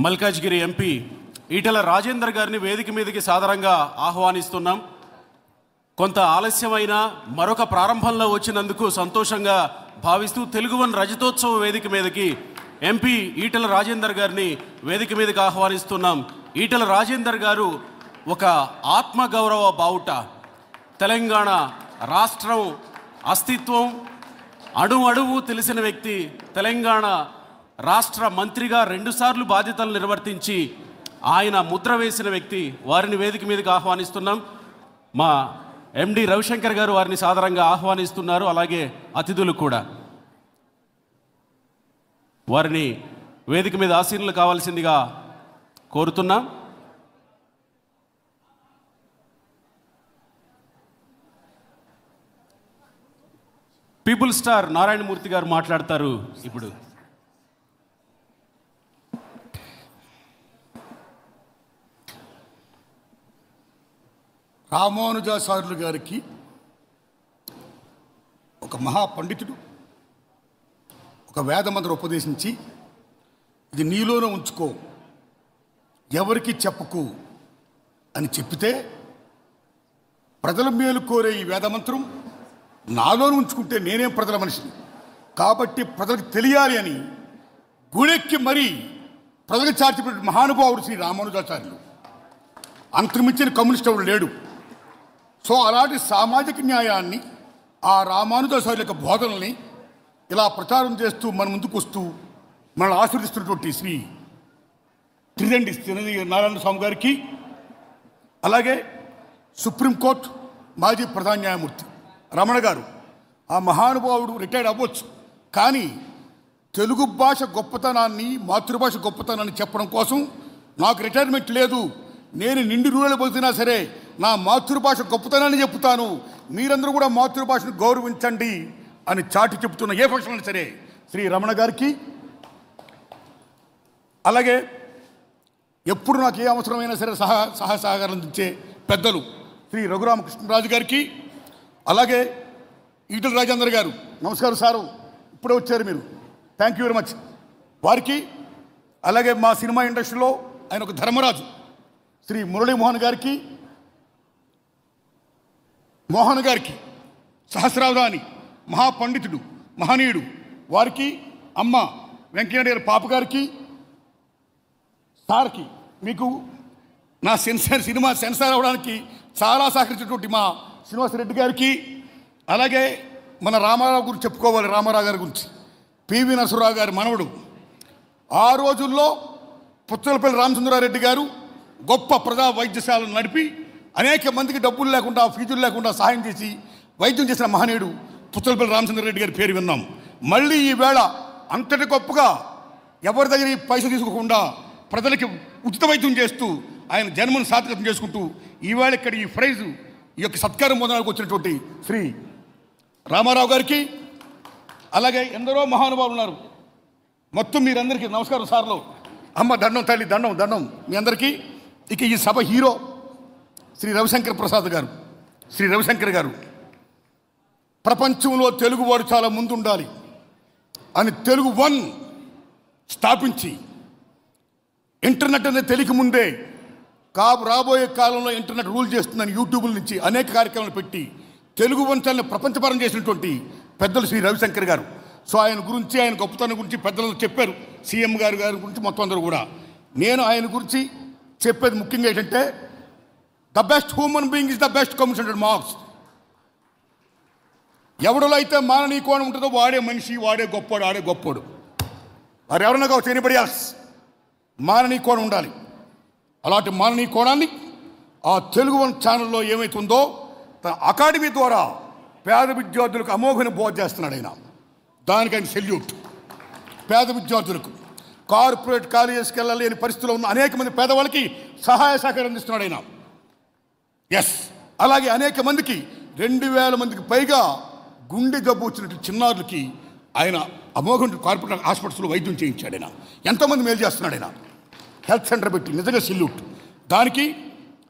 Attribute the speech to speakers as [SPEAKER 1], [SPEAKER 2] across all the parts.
[SPEAKER 1] Malkajgiri MP Etela Rajender గారిని వేదిక మీదకి సాదరంగా ఆహ్వానిస్తున్నాం. కొంత ఆలస్యమైన మరొక ప్రారంభంలో వచ్చినందుకు సంతోషంగా భావిస్తూ తెలుగువన్ రజతోత్సవ వేదిక మీదకి ఎంపీ ఈటెల రాజేందర్ గారిని వేదిక మీదకి ఆహ్వానిస్తున్నాం. ఈటెల రాజేందర్ గారు ఒక ఆత్మగౌరవ బావుట. తెలంగాణ రాష్ట్రం అస్తిత్వం అణువణువు తెలిసిన వ్యక్తి. తెలంగాణ రాష్ట్ర మంత్రిగా 2 సార్లు బాధ్యతలు నిర్వర్తించి ఆయన ముద్ర వేసిన వ్యక్తి. వారిని వేదిక మీదకి ఆహ్వానిస్తున్నాం. మా ఎండి రవిశంకర్ గారు వారిని సాదరంగా ఆహ్వానిస్తున్నారు. అలాగే అతిథులు కూడా వారిని వేదిక మీద ఆసీనులు కావాల్సిందిగా కోరుతున్నాం. పీపుల్ స్టార్ నారాయణమూర్తి గారు మాట్లాడతారు. ఇప్పుడు
[SPEAKER 2] రామానుజాచార్యులు గారికి ఒక మహాపండితుడు ఒక వేదమంత్రం ఉపదేశించి, ఇది నీలోనే ఉంచుకో, ఎవరికి చెప్పకు అని చెప్పితే, ప్రజల మేలు కోరే ఈ వేదమంత్రం నాలోనే ఉంచుకుంటే నేనేం ప్రజల మనిషిని కాబట్టి ప్రజలకు తెలియాలి అని గుడెక్కి మరీ ప్రజలకు చాటిపెట్టిన మహానుభావుడు శ్రీ రామానుజాచార్యులు. అంతకుమించిన కమ్యూనిస్ట్ ఎవరు లేడు. సో అలాంటి సామాజిక న్యాయాన్ని, ఆ రామానుజాచార్యుల యొక్క బోధనల్ని ఇలా ప్రచారం చేస్తూ మన ముందుకు వస్తూ మనల్ని ఆశీర్వదిస్తున్నటువంటి శ్రీ త్రిదండి నారాయణ స్వామి గారికి, అలాగే సుప్రీంకోర్టు మాజీ ప్రధాన న్యాయమూర్తి రమణ గారు, ఆ మహానుభావుడు రిటైర్డ్ అవ్వచ్చు, కానీ తెలుగు భాష గొప్పతనాన్ని, మాతృభాష గొప్పతనాన్ని చెప్పడం కోసం నాకు రిటైర్మెంట్ లేదు, నేను నిండు రూరలు పోతున్నా సరే నా మాతృభాష గొప్పతనాన్ని చెప్తాను, మీరందరూ కూడా మాతృభాషను గౌరవించండి అని చాటి చెప్తున్న ఏ ఫంక్షన్ అయినా సరే శ్రీ రమణ గారికి, అలాగే ఎప్పుడు నాకు ఏ అవసరమైనా సరే సహకారం అందించే పెద్దలు శ్రీ రఘురామకృష్ణరాజు గారికి, అలాగే ఈటెల రాజేందర్ గారు, నమస్కారం సారు, ఇప్పుడే వచ్చారు మీరు, థ్యాంక్ యూ వెరీ మచ్ వారికి, అలాగే మా సినిమా ఇండస్ట్రీలో ఆయన ఒక ధర్మరాజు శ్రీ మురళీమోహన్ గారికి, మోహన్ గారికి, సహస్రావధాని మహాపండితుడు మహనీయుడు వారికి, అమ్మ వెంకయ్య గారి పాప గారికి, సార్కి, మీకు నా సినిమా సెన్సార్ అవ్వడానికి చాలా సహకరించినటువంటి మా శ్రీనివాసరెడ్డి గారికి, అలాగే మన రామారావు గురించి చెప్పుకోవాలి, రామారావు గారి గురించి, పివి నరసరావు గారి మనవడు. ఆ రోజుల్లో పుచ్చలపల్లి రామచంద్రారెడ్డి గారు గొప్ప ప్రజా వైద్యశాలను నడిపి అనేక మందికి డబ్బులు లేకుండా, ఫీజులు లేకుండా సహాయం చేసి వైద్యం చేసిన మహనీయుడు పుచ్చలపల్లి రామచంద్రారెడ్డి గారి పేరు విన్నాం. మళ్ళీ ఈవేళ అంతటి గొప్పగా ఎవరి దగ్గర పైసలు తీసుకోకుండా ప్రజలకి ఉచిత వైద్యం చేస్తూ ఆయన జన్మను సార్థకం చేసుకుంటూ ఈవేళ ఇక్కడ ఈ ప్రైజు, ఈ యొక్క సత్కారం పొందడానికి వచ్చినటువంటి శ్రీ రామారావు గారికి, అలాగే ఎందరో మహానుభావులు ఉన్నారు. మొత్తం మీరందరికీ నమస్కారం సార్లు, అమ్మ దండం, తల్లి దండం దండం మీ అందరికీ. ఇక ఈ సభ హీరో శ్రీ రవిశంకర్ ప్రసాద్ గారు, శ్రీ రవిశంకర్ గారు ప్రపంచంలో తెలుగువాడు చాలా ముందుండాలి అని తెలుగు వన్ స్థాపించి, ఇంటర్నెట్ అనేది తెలియక ముందే రాబోయే కాలంలో ఇంటర్నెట్ రూల్ చేస్తుందని యూట్యూబ్ల నుంచి అనేక కార్యక్రమాలు పెట్టి తెలుగు వంశాలను ప్రపంచపరం చేసినటువంటి పెద్దలు శ్రీ రవిశంకర్ గారు. సో ఆయన గురించి, ఆయన గొప్పతనం గురించి పెద్దలు చెప్పారు, సీఎం గారి గురించి మొత్తం అందరూ కూడా. నేను ఆయన గురించి చెప్పేది ముఖ్యంగా ఏంటంటే, the best human being is the best communicated marks. ఎవరిలో అయితే మాననీయ కోణం ఉంటుందో వాడే మనిషి, వాడే గొప్పోడు, ఆడే గొప్పోడు. వారు ఎవరైనా కావచ్చు, ఎనీబడి ఎల్స్, మాననీయ కోణం ఉండాలి. అలాంటి మాననీయ కోణాన్ని ఆ తెలుగు వన్ ఛానల్లో ఏమైతుందో తన అకాడమీ ద్వారా పేద విద్యార్థులకు అమోఘన బోధ చేస్తున్నాడు ఆయన. దానికి ఆయన సెల్యూట్. పేద విద్యార్థులకు, కార్పొరేట్ కాలేజెస్కి వెళ్ళలేని పరిస్థితిలో ఉన్న అనేక మంది పేదవాళ్ళకి సహాయ సహకారం అందిస్తున్నాడు ఆయన. ఎస్, అలాగే అనేక మందికి 2000 మందికి పైగా గుండె జబ్బు వచ్చినట్టు చిన్నారులకి ఆయన అమోఘం కార్పొరేట్ హాస్పిటల్స్లో వైద్యం చేయించాడు ఆయన. ఎంతోమంది మేలు చేస్తున్నాడు ఆయన, హెల్త్ సెంటర్ పెట్టి, నిజంగా సెల్యూట్ దానికి.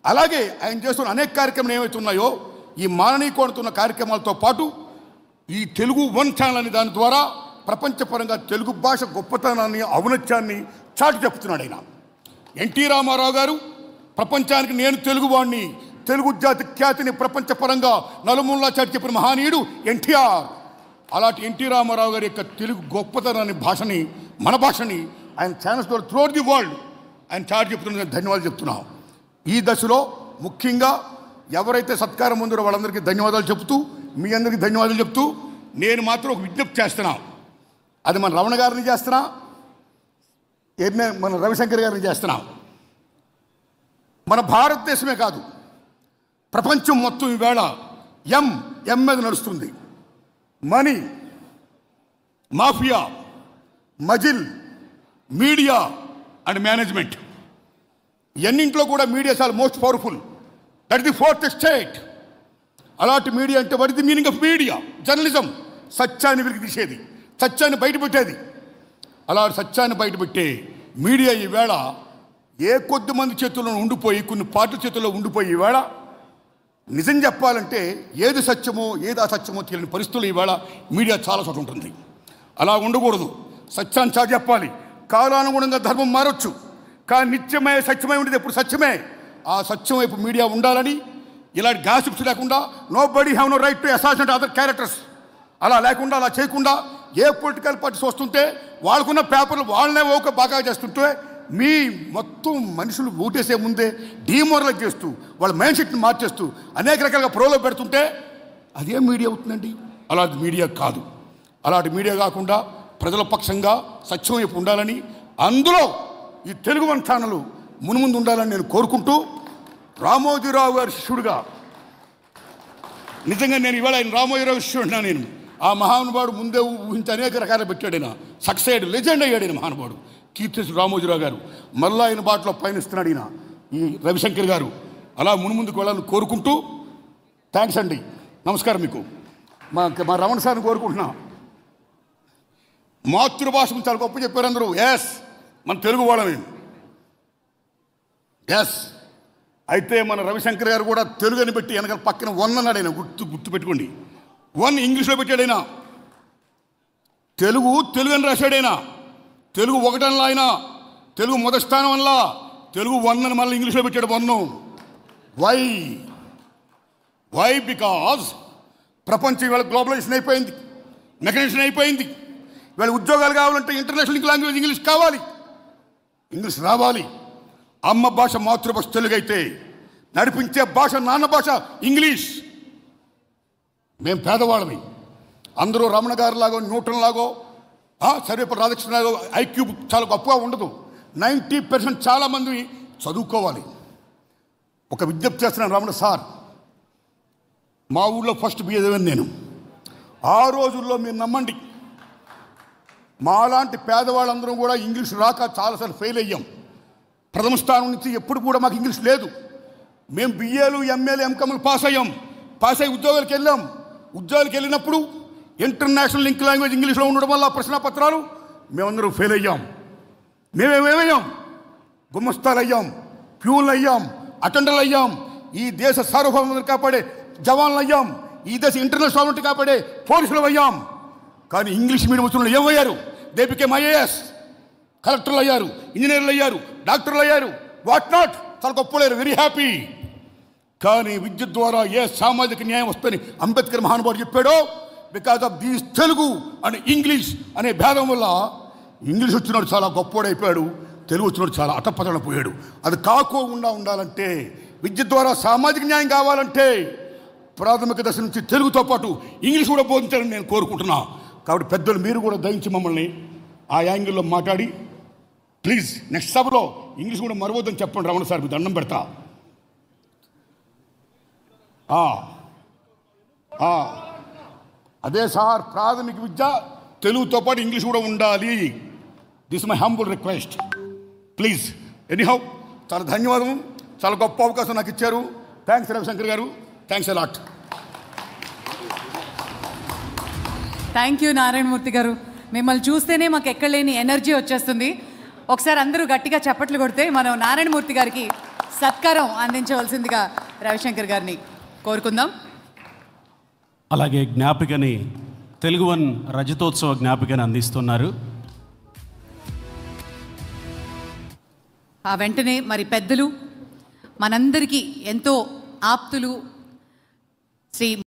[SPEAKER 2] అలాగే ఆయన చేస్తున్న అనేక కార్యక్రమాలు ఏవైతే ఉన్నాయో, ఈ మాననీయ కోణతున్న కార్యక్రమాలతో పాటు ఈ తెలుగు వన్ ఛానల్ అనే దాని ద్వారా ప్రపంచపరంగా తెలుగు భాష గొప్పతనాన్ని, ఔన్నత్యాన్ని చాటి చెప్తున్నాడు ఆయన. ఎన్టీ రామారావు గారు ప్రపంచానికి నేను తెలుగువాణ్ణి, తెలుగు జాతి ఖ్యాతిని ప్రపంచపరంగా నలుమూలలా చాటి చెప్పిన మహానీయుడు ఎన్టీఆర్. అలాంటి ఎన్టీ రామారావు గారి యొక్క తెలుగు గొప్పతనాన్ని, భాషని, మన భాషని ఆయన ఛానల్స్ ద్వారా త్రూఅవుట్ ది వరల్డ్ ఆయన చాటి చెప్తున్న ధన్యవాదాలు చెప్తున్నాం. ఈ దశలో ముఖ్యంగా ఎవరైతే సత్కారం ఉందో వాళ్ళందరికీ ధన్యవాదాలు చెప్తూ, మీ అందరికీ ధన్యవాదాలు చెప్తూ, నేను మాత్రం ఒక విజ్ఞప్తి చేస్తున్నా. అది మన రమణ గారిని చేస్తున్నా, మన రవిశంకర్ గారిని చేస్తున్నాం. మన భారతదేశమే కాదు, ప్రపంచం మొత్తం ఈవేళ ఎం మీద నడుస్తుంది. Money, mafia, muscle, media and management, ఎన్నింట్లో కూడా మీడియా చాలా most powerful. That is the fourth estate. అలాంటి మీడియా అంటే what is the meaning of media? Journalism, సత్యాన్ని వెలికి తీసేది, సత్యాన్ని బయటపెట్టేది. అలాంటి సత్యాన్ని బయటపెట్టే మీడియా ఈవేళ ఏ కొద్ది మంది చేతుల్లో ఉండిపోయి, కొన్ని పార్టీల చేతుల్లో ఉండిపోయి ఈవేళ నిజం చెప్పాలంటే ఏది సత్యమో ఏది అసత్యమో తెలియని పరిస్థితులు ఈవేళ మీడియా చాలా చోట ఉంటుంది. అలా ఉండకూడదు. సత్యాన్ని చాటి చెప్పాలి. కాలానుగుణంగా ధర్మం మారొచ్చు, కానీ నిత్యమే సత్యమై ఉండేది ఎప్పుడు సత్యమే. ఆ సత్యం వైపు మీడియా ఉండాలని, ఇలాంటి గాసిప్స్ లేకుండా, nobody have no right to assassinate other characters, అలా లేకుండా, అలా చేయకుండా, ఏ పొలిటికల్ పార్టీస్ వస్తుంటే వాళ్ళకున్న పేపర్లు వాళ్ళనే ఒక బాగా చేస్తుంటే మీ మొత్తం మనుషులు ఓటేసే ముందే డీమోరలైజ్ చేస్తూ, వాళ్ళ మైండ్ సెట్ని మార్చేస్తూ అనేక రకాలుగా ప్రోలో పెడుతుంటే అదే మీడియా అవుతుందండి. అలాంటి మీడియా కాదు. అలాంటి మీడియా కాకుండా ప్రజల పక్షంగా సత్యం వైపు ఉండాలని, అందులో ఈ తెలుగు వన్ ఛానల్ మునుముందు ఉండాలని నేను కోరుకుంటూ, రామోజీరావు గారి శిష్యుడిగా నిజంగా నేను ఇవాళ ఆయన రామోజీరావు శిష్యుడినా. నేను ఆ మహానుభావుడు ముందే ఊహించి అనేక రకాలు పెట్టాడైనా, సక్సెస్ అయ్యాడు, లెజెండ్ అయ్యాడు మహానుభావుడు కీర్తి రామోజీరావు గారు. మళ్ళా ఆయన బాటలో పయనిస్తున్నాడు ఈయన ఈ రవిశంకర్ గారు. అలా మునుముందుకు వెళ్ళాలని కోరుకుంటూ, థ్యాంక్స్ అండి, నమస్కారం మీకు. మా రమణ సార్ని కోరుకుంటున్నా. మాతృభాష చాలా గొప్ప చెప్పారు అందరూ. ఎస్, మన తెలుగు వాళ్ళమే. ఎస్, అయితే మన రవిశంకర్ గారు కూడా తెలుగు అని పెట్టి వెనకాల పక్కన వన్ అన్నాడు ఆయన. గుర్తు పెట్టుకోండి, వన్ ఇంగ్లీష్లో పెట్టాడైనా, తెలుగు అని రాశాడైనా, తెలుగు ఒకటనలా ఆయన, తెలుగు మొదటి స్థానం అనలా, తెలుగు వన్ అని మళ్ళీ ఇంగ్లీష్లో పెట్టాడు వన్ను. వై బికాజ్ ప్రపంచం ఇవాళ గ్లోబలైజేషన్ అయిపోయింది, మెకనైజేషన్ అయిపోయింది. ఇవాళ ఉద్యోగాలు కావాలంటే ఇంటర్నేషనల్ లాంగ్వేజ్ ఇంగ్లీష్ కావాలి, ఇంగ్లీష్ రావాలి. అమ్మ భాష మాతృభాష తెలుగు అయితే నడిపించే భాష నాన్న భాష ఇంగ్లీష్. మేము పేదవాళ్ళమి. అందరూ రమణ గారు లాగో, న్యూటన్ లాగో, సర్వేపల్లి రాధాకృష్ణ లాగో ఐక్యూ చాలా గొప్పగా ఉండదు. 90% చాలామంది చదువుకోవాలి. ఒక విజ్ఞప్తి చేస్తున్నాను రమణ సార్, మా ఊళ్ళో ఫస్ట్ బిఏ చదివాను నేను. ఆ రోజుల్లో మీరు నమ్మండి, మాలాంటి పేదవాళ్ళందరూ కూడా ఇంగ్లీష్ రాక చాలాసార్లు ఫెయిల్ అయ్యాం. ప్రథమ స్థానం నుంచి ఎప్పుడు కూడా మాకు ఇంగ్లీష్ లేదు. మేము బిఏలు, ఎంఏలు, ఎంకామ్లు పాస్ అయ్యి ఉద్యోగాలకు వెళ్ళాం. ఉద్యోగాలకు వెళ్ళినప్పుడు ఇంటర్నేషనల్ లింక్ లాంగ్వేజ్ ఇంగ్లీష్లో ఉండడం వల్ల ప్రశ్నపత్రాలు మేమందరూ ఫెయిల్ అయ్యాం. మేమేమయ్యాం? గుమస్తాలు అయ్యాం, ప్యూన్లు అయ్యాం, అటెండర్లు అయ్యాం. ఈ దేశ సార్వభౌమతను కాపాడే జవాన్లు అయ్యాం. ఈ దేశ ఇంటర్నల్ సావర్నిటీ కాపాడే పోలీసులు అయ్యాం. కానీ ఇంగ్లీష్ మీడియం వచ్చిన ఏమయ్యారు? దే బికేమ్ ఐఏఎస్, కలెక్టర్లు అయ్యారు, ఇంజనీర్లు అయ్యారు, డాక్టర్లు అయ్యారు, వాట్ నాట్, చాలా గొప్పలేరు, వెరీ హ్యాపీ. కానీ విద్య ద్వారా ఏ సామాజిక న్యాయం వస్తుందని అంబేద్కర్ మహానుభావుడు చెప్పాడో, because of these Telugu and English అనే భేదం వల్ల ఇంగ్లీష్ వచ్చినాడు చాలా గొప్పోడైపోయాడు, తెలుగు వచ్చినాడు చాలా అతపతనపోయాడు. అది కాకోకుండా ఉండాలంటే, విద్య ద్వారా సామాజిక న్యాయం కావాలంటే ప్రాథమిక దశ నుంచి తెలుగుతో పాటు ఇంగ్లీష్ కూడా బోధించాలని నేను కోరుకుంటున్నా. కాబట్టి పెద్దలు మీరు కూడా దయించి మమ్మల్ని ఆ యాంగిల్లో మాట్లాడి, ప్లీజ్ నెక్స్ట్ సభలో ఇంగ్లీష్ కూడా మరవద్దని చెప్పండి. రమణ సార్, మీ దండం పెడతా. అదే సార్, ప్రాథమిక విద్య తెలుగుతో పాటు ఇంగ్లీష్ కూడా ఉండాలి. This my humble request, please. Anyhow, చాలా ధన్యవాదం. చాలా గొప్ప అవకాశం నాకు ఇచ్చారు. Thanks Ravishankar garu, thanks a lot.
[SPEAKER 3] Thank you Narayanamurthy garu. మిమ్మల్ని చూస్తేనే మాకు ఎక్కడలేని ఎనర్జీ వచ్చేస్తుంది. ఒకసారి అందరూ గట్టిగా చప్పట్లు కొడితే మనం నారాయణమూర్తి గారికి సత్కారం అందించవలసిందిగా రవిశంకర్ గారిని కోరుకుందాం.
[SPEAKER 1] అలాగే జ్ఞాపికని, తెలుగు వన్ రజతోత్సవ జ్ఞాపికని అందిస్తున్నారు.
[SPEAKER 3] ఆ వెంటనే మరి పెద్దలు మనందరికీ ఎంతో ఆప్తులు శ్రీ